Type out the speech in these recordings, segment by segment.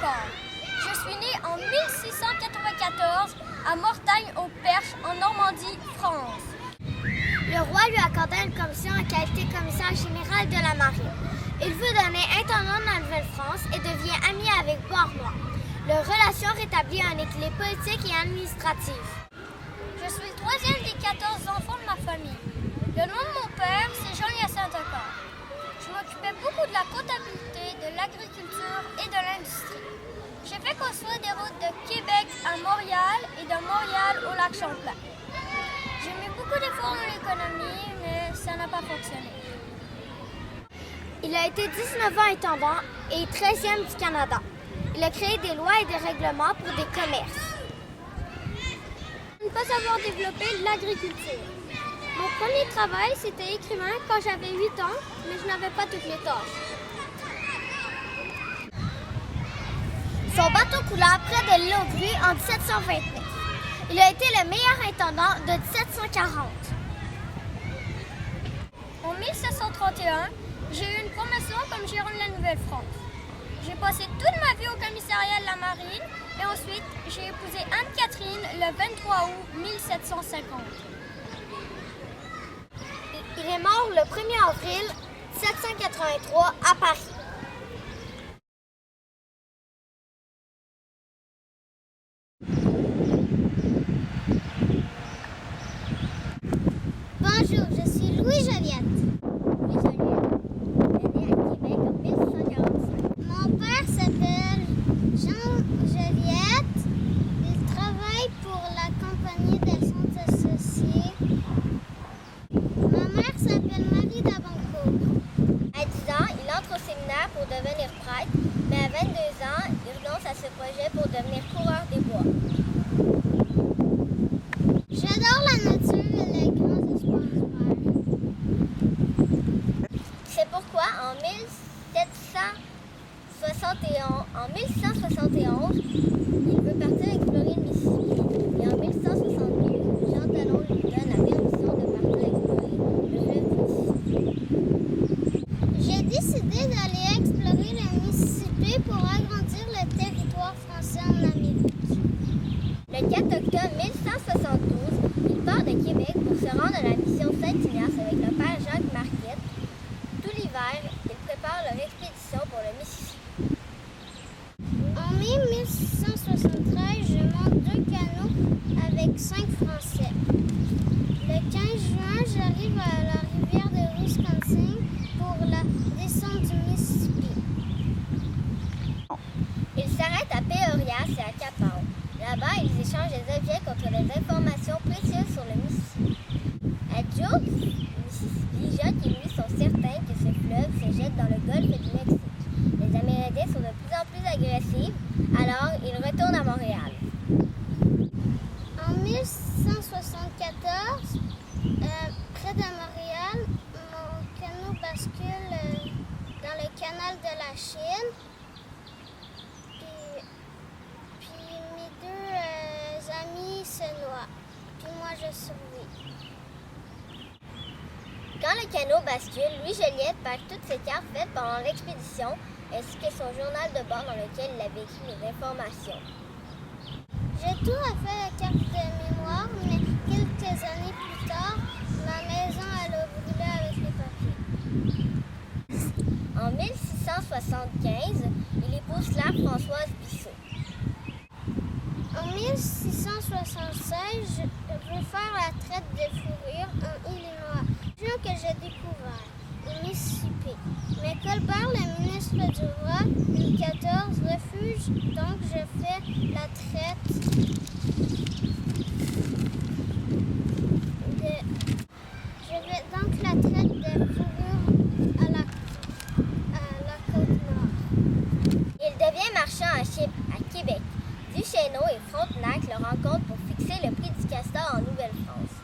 Saint-Accord. Je suis né en 1694 à Mortagne-au-Perche, en Normandie, France. Le roi lui accorda une commission en qualité de commissaire général de la marine. Il fut donné intendant de la Nouvelle-France et devient ami avec Beauharnois. Leur relation rétablit un équilibre politique et administratif. Je suis le troisième des 14 enfants de ma famille. Le nom de mon père, c'est Jean-Hyacinthe Saint-Accord. Je m'occupais beaucoup de la comptabilité, de l'agriculture et de l'industrie. J'ai fait construire des routes de Québec à Montréal et de Montréal au lac Champlain. J'ai mis beaucoup d'efforts dans l'économie, mais ça n'a pas fonctionné. Il a été 19 ans intendant et 13e du Canada. Il a créé des lois et des règlements pour des commerces. Je ne pas avoir développé l'agriculture. Mon premier travail, c'était écrivain quand j'avais 8 ans, mais je n'avais pas toutes les tâches. Son bateau coula près de l'île aux Grues en 1729. Il a été le meilleur intendant de 1740. En 1731, j'ai eu une promotion comme gérant de la Nouvelle-France. J'ai passé toute ma vie au commissariat de la marine et ensuite j'ai épousé Anne-Catherine le 23 août 1750. Il est mort le 1er avril 1783 à Paris. Bonjour, je suis Louis Joliette. Louis Joliette est né à Québec en 1645. Mon père s'appelle Jean Joliette. Il travaille pour la compagnie des Fonds associés. Ma mère s'appelle Marie Dabancourt. À 10 ans, il entre au séminaire pour devenir prêtre, mais à 22 ans, il renonce à ce projet pour devenir coureur des bois. J'adore la nature et les grands espaces verts. C'est pourquoi en 1671, il veut partir explorer le Mississippi. Et en 1172, Jean Talon lui donne la permission de partir explorer le fleuve Mississippi. J'ai décidé d'aller explorer le Mississippi pour agrandir le territoire français en Amérique. Le 4 octobre 1172, il part de Québec pour se rendre à la mission Saint-Ignace avec le père Jacques Marquette. Tout l'hiver, il prépare leur expédition pour le Mississippi. En mai 1673, je monte 2 canots avec 5 Français. Le 15 juin, j'arrive à la rivière de Wisconsin pour la descente du Mississippi. Ils s'arrêtent à Peoria et à Cap-Haut. Là-bas, ils échangent des objets contre des informations précieuses sur le Mississippi. À Joe, Mississippi, Jacques et lui sont certains que ce fleuve se jette dans le golfe du Mexique. Les Amérindiens sont de plus en plus agressifs, alors ils retournent à Montréal. En 1174, près de Montréal, mon canot bascule dans le canal de la Chine. Puis mes deux amis se noient. Puis moi, je survis. Quand le canot bascule, Louis Joliette perd toutes ses cartes faites pendant l'expédition, ainsi que son journal de bord dans lequel il avait écrit les informations. J'ai tout refait la carte de mémoire, mais quelques années plus tard, ma maison elle a brûlé avec les papiers. En 1675, il épouse Claire Françoise Bissot. En 1676, je veux faire la traite de fourrure en Illinois, région que j'ai découvert, au Mississippi. Mais Colbert, le ministre du roi, Louis XIV, refuse, donc je fais la traite de fourrure à la Côte-Nord. Il devient marchand à Québec. Duchesneau et Frontenac le rencontrent pour fixer le prix du castor en Nouvelle-France.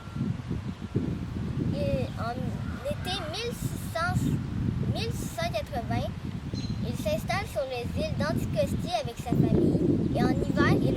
En été 1680, il s'installe sur les îles d'Anticosti avec sa famille et en hiver, il